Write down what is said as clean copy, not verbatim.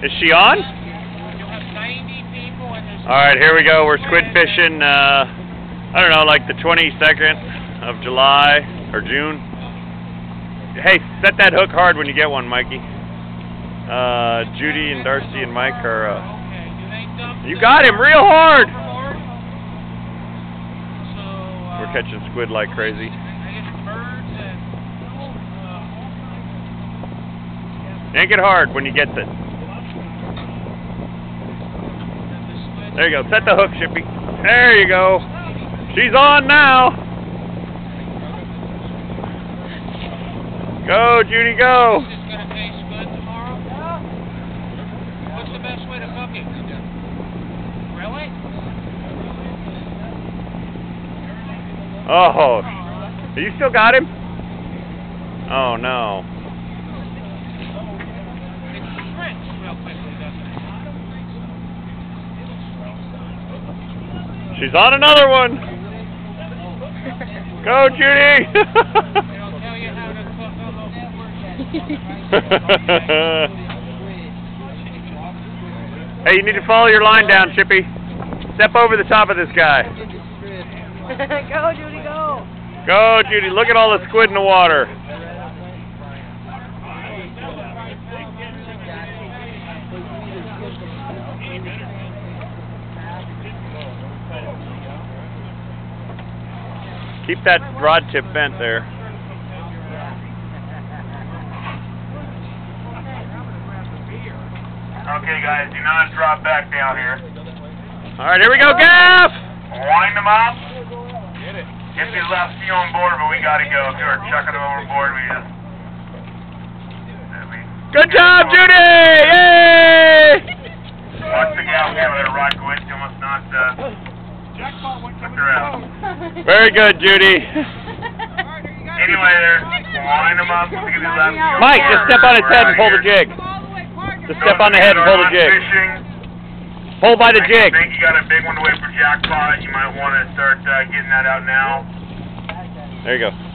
Is she on? You'll have 90 people and there's... Alright, here we go. We're squid fishing, I don't know, like the 22nd of July, or June. Hey, set that hook hard when you get one, Mikey. Judy and Darcy and Mike are, you got him real hard! We're catching squid like crazy. Yank it hard when you get it. There you go. Set the hook, Shippy. There you go. She's on now. Go, Judy, go. Is this going to taste good tomorrow? What's the best way to cook it? Really? Oh, you still got him? Oh, no. It shrinks real quickly, doesn't it? She's on another one. Go, Judy. They don't tell you how to cook a Hey, you need to follow your line down, Chippy. Step over the top of this guy. Go, Judy, go. Go, Judy. Look at all the squid in the water. Keep that rod tip bent there. Okay, guys, do not drop back down here. All right, here we go, Gaff! Wind them up. Get it. If you left you on board, but we gotta go. If you were chucking them overboard, we just... Good job, Judy! Yay! Watch the gal here with her rod go into almost not, took her out. Very good, Judy. Anyway, there. Wind them up. If you left you on Mike, board, just step on its we're head out and pull the here. jig. Just step on the head and pull the jig. Pull by the jig. I think you got a big one to wait for jackpot. You might want to start getting that out now. There you go.